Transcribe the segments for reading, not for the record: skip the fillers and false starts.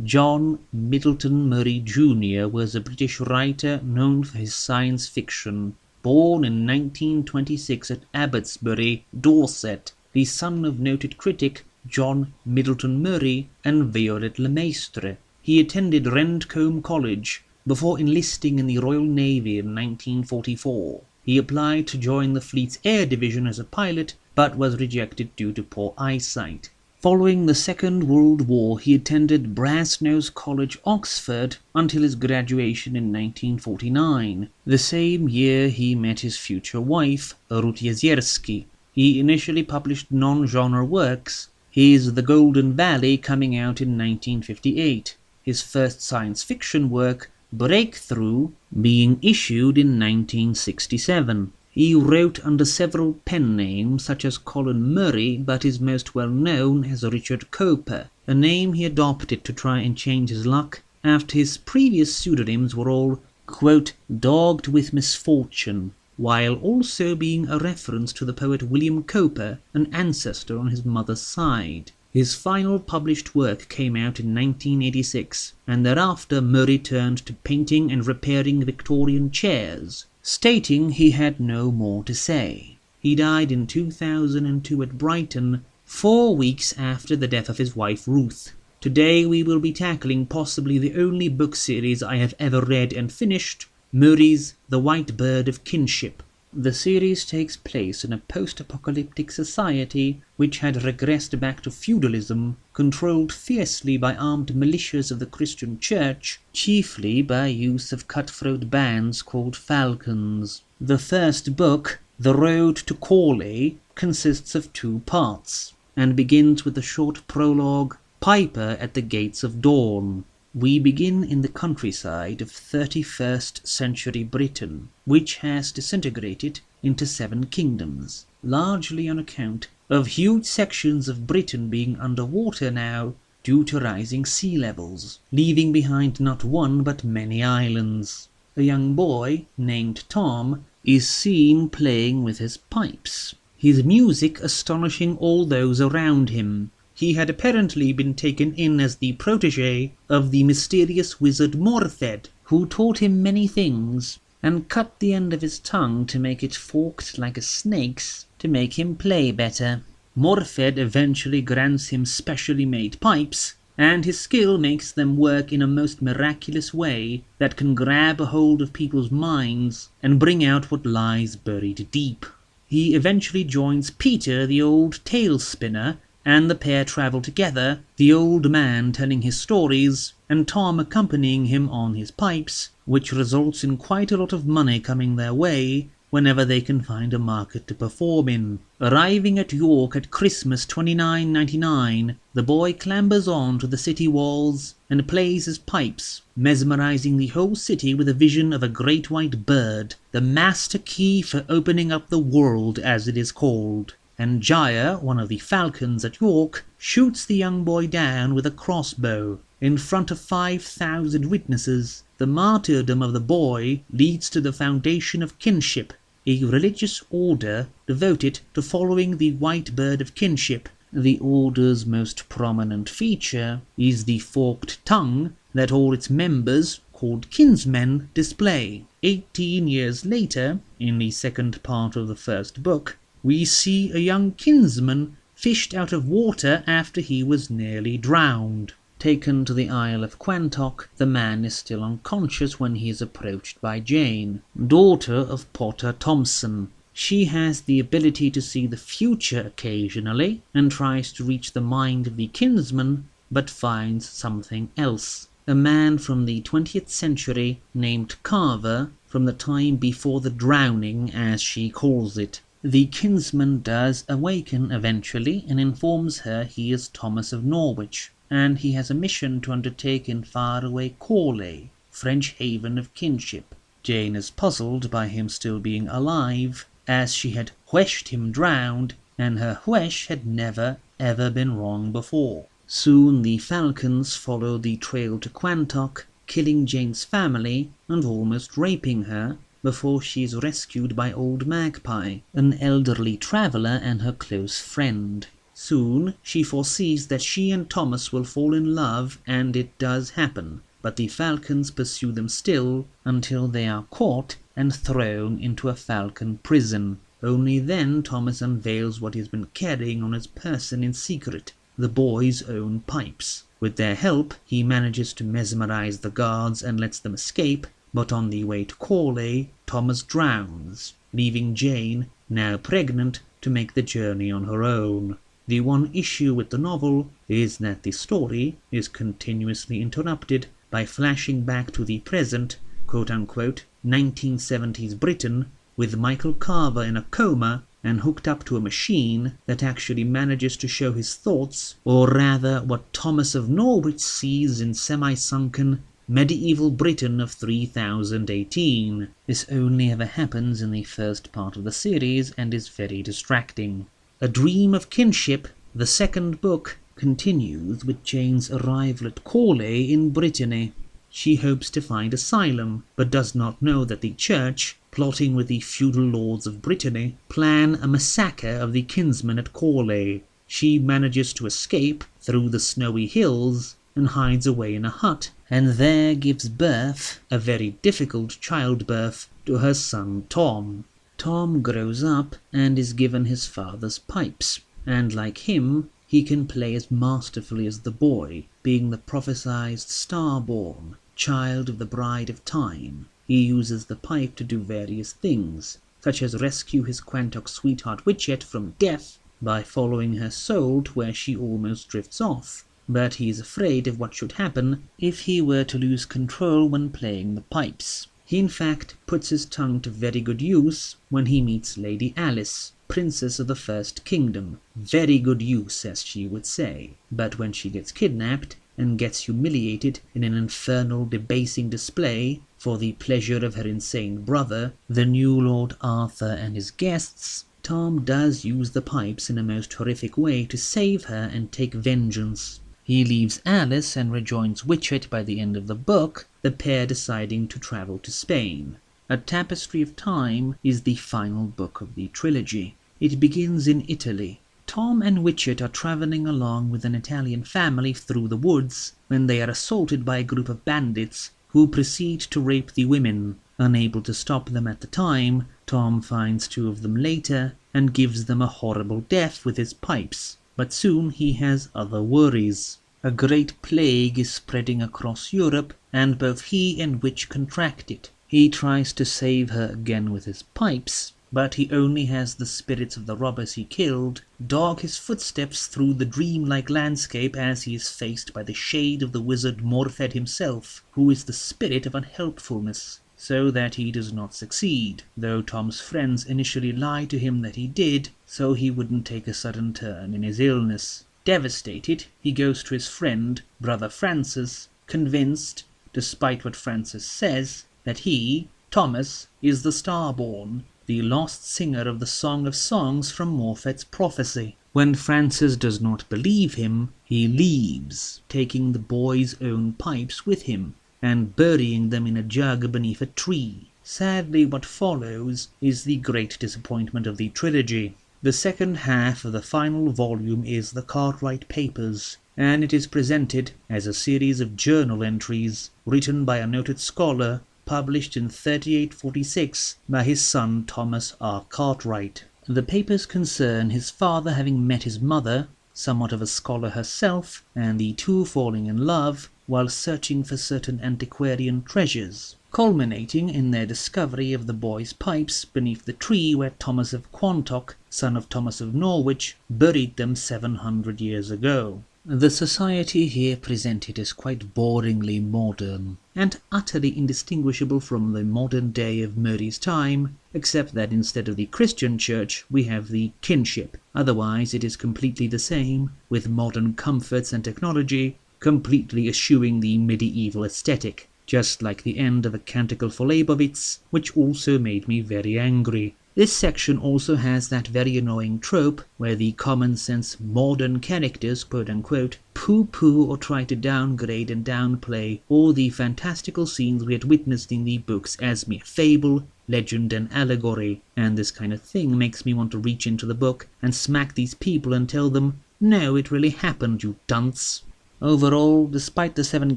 John Middleton Murry Jr. was a British writer known for his science fiction. Born in 1926 at Abbotsbury, Dorset, the son of noted critic John Middleton Murry and Violet Lemaistre. He attended Rendcombe College before enlisting in the Royal Navy in 1944. He applied to join the fleet's Air Division as a pilot, but was rejected due to poor eyesight. Following the Second World War, he attended Brasenose College, Oxford, until his graduation in 1949. The same year he met his future wife, Ruth Jezierski. He initially published non-genre works, his The Golden Valley coming out in 1958. His first science fiction work, Breakthrough, being issued in 1967. He wrote under several pen names such as Colin Murray, but is most well known as Richard Cowper, a name he adopted to try and change his luck after his previous pseudonyms were all, quote, dogged with misfortune, while also being a reference to the poet William Cowper, an ancestor on his mother's side. His final published work came out in 1986, and thereafter Murray turned to painting and repairing Victorian chairs, stating he had no more to say. He died in 2002 at Brighton, 4 weeks after the death of his wife Ruth. Today we will be tackling possibly the only book series I have ever read and finished, Murray's The White Bird of Kinship. The series takes place in a post-apocalyptic society which had regressed back to feudalism, controlled fiercely by armed militias of the Christian Church, chiefly by use of cutthroat bands called falcons. The first book, The Road to Corley, consists of 2 parts, and begins with a short prologue, Piper at the Gates of Dawn. We begin in the countryside of 31st century Britain, which has disintegrated into 7 kingdoms, largely on account of huge sections of Britain being underwater now due to rising sea levels, leaving behind not one but many islands. A young boy named Tom is seen playing with his pipes, his music astonishing all those around him. He had apparently been taken in as the protege of the mysterious Wizard Morfedd, who taught him many things, and cut the end of his tongue to make it forked like a snake's to make him play better. Morfedd eventually grants him specially made pipes, and his skill makes them work in a most miraculous way that can grab a hold of people's minds and bring out what lies buried deep. He eventually joins Peter, the old tale spinner, and the pair travel together, the old man telling his stories, and Tom accompanying him on his pipes, which results in quite a lot of money coming their way whenever they can find a market to perform in. Arriving at York at Christmas 2999, the boy clambers on to the city walls and plays his pipes, mesmerizing the whole city with a vision of a great white bird, the master key for opening up the world as it is called. And Jair, one of the falcons at York, shoots the young boy down with a crossbow. In front of 5,000 witnesses, the martyrdom of the boy leads to the foundation of kinship, a religious order devoted to following the White Bird of Kinship. The order's most prominent feature is the forked tongue that all its members, called kinsmen, display. 18 years later, in the second part of the first book, we see a young kinsman fished out of water after he was nearly drowned. Taken to the Isle of Quantock, the man is still unconscious when he is approached by Jane, daughter of Potter Thompson. She has the ability to see the future occasionally and tries to reach the mind of the kinsman, but finds something else. A man from the 20th century named Carver, from the time before the drowning as she calls it. The kinsman does awaken eventually and informs her he is Thomas of Norwich, and he has a mission to undertake in faraway Corley, French haven of kinship. Jane is puzzled by him still being alive, as she had wheshed him drowned, and her whesh had never ever been wrong before. Soon the falcons follow the trail to Quantock, killing Jane's family and almost raping her, before she is rescued by Old Magpie, an elderly traveller and her close friend. Soon she foresees that she and Thomas will fall in love, and it does happen, but the falcons pursue them still until they are caught and thrown into a falcon prison. Only then Thomas unveils what he has been carrying on his person in secret, the boy's own pipes. With their help, he manages to mesmerize the guards and lets them escape, but on the way to Corley, Thomas drowns, leaving Jane, now pregnant, to make the journey on her own. The one issue with the novel is that the story is continuously interrupted by flashing back to the present, quote-unquote, 1970s Britain, with Michael Carver in a coma and hooked up to a machine that actually manages to show his thoughts, or rather what Thomas of Norwich sees in semi-sunken medieval Britain of 3018. This only ever happens in the first part of the series and is very distracting. A Dream of Kinship, the second book, continues with Jane's arrival at Corley in Brittany. She hopes to find asylum, but does not know that the church, plotting with the feudal lords of Brittany, plan a massacre of the kinsmen at Corley. She manages to escape through the snowy hills and hides away in a hut, and there gives birth, a very difficult childbirth, to her son Tom. Tom grows up and is given his father's pipes, and like him, he can play as masterfully as the boy, being the prophesied star-born, child of the Bride of Time. He uses the pipe to do various things, such as rescue his Quantock sweetheart Witchet from death by following her soul to where she almost drifts off, but he is afraid of what should happen if he were to lose control when playing the pipes. He in fact puts his tongue to very good use when he meets Lady Alice, Princess of the First Kingdom. Very good use, as she would say. But when she gets kidnapped and gets humiliated in an infernal debasing display for the pleasure of her insane brother, the new Lord Arthur and his guests, Tom does use the pipes in a most horrific way to save her and take vengeance. He leaves Alice and rejoins Witchet by the end of the book, the pair deciding to travel to Spain. A Tapestry of Time is the final book of the trilogy. It begins in Italy. Tom and Witchet are traveling along with an Italian family through the woods when they are assaulted by a group of bandits who proceed to rape the women. Unable to stop them at the time, Tom finds two of them later and gives them a horrible death with his pipes. But soon he has other worries. A great plague is spreading across Europe, and both he and Witch contract it. He tries to save her again with his pipes, but he only has the spirits of the robbers he killed dog his footsteps through the dreamlike landscape as he is faced by the shade of the Wizard Morfedd himself, who is the spirit of unhelpfulness, so that he does not succeed, though Tom's friends initially lie to him that he did, so he wouldn't take a sudden turn in his illness. Devastated, he goes to his friend, Brother Francis, convinced, despite what Francis says, that he, Thomas, is the Starborn, the lost singer of the Song of Songs from Morfedd's prophecy. When Francis does not believe him, he leaves, taking the boy's own pipes with him, and burying them in a jug beneath a tree. Sadly, what follows is the great disappointment of the trilogy. The second half of the final volume is the Cartwright Papers, and it is presented as a series of journal entries written by a noted scholar, published in 3846 by his son Thomas R. Cartwright. The papers concern his father having met his mother, somewhat of a scholar herself, and the two falling in love while searching for certain antiquarian treasures, culminating in their discovery of the boy's pipes beneath the tree where Thomas of Quantock, son of Thomas of Norwich, buried them 700 years ago. The society here presented is quite boringly modern, and utterly indistinguishable from the modern day of Murray's time, except that instead of the Christian church we have the kinship. Otherwise it is completely the same, with modern comforts and technology, completely eschewing the medieval aesthetic, just like the end of A Canticle for Leibowitz, which also made me very angry. This section also has that very annoying trope where the common-sense modern characters, quote-unquote, poo-poo or try to downgrade and downplay all the fantastical scenes we had witnessed in the books as mere fable, legend and allegory, and this kind of thing makes me want to reach into the book and smack these people and tell them, No, it really happened, you dunce. Overall, despite the Seven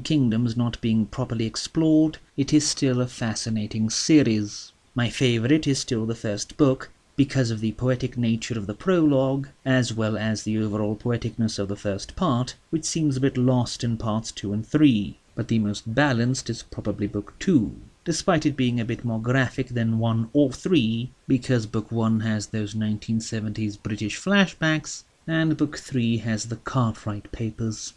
Kingdoms not being properly explored, it is still a fascinating series. My favourite is still the first book, because of the poetic nature of the prologue, as well as the overall poeticness of the first part, which seems a bit lost in parts 2 and 3. But the most balanced is probably book 2, despite it being a bit more graphic than 1 or 3, because book 1 has those 1970s British flashbacks, and book 3 has the Cartwright Papers.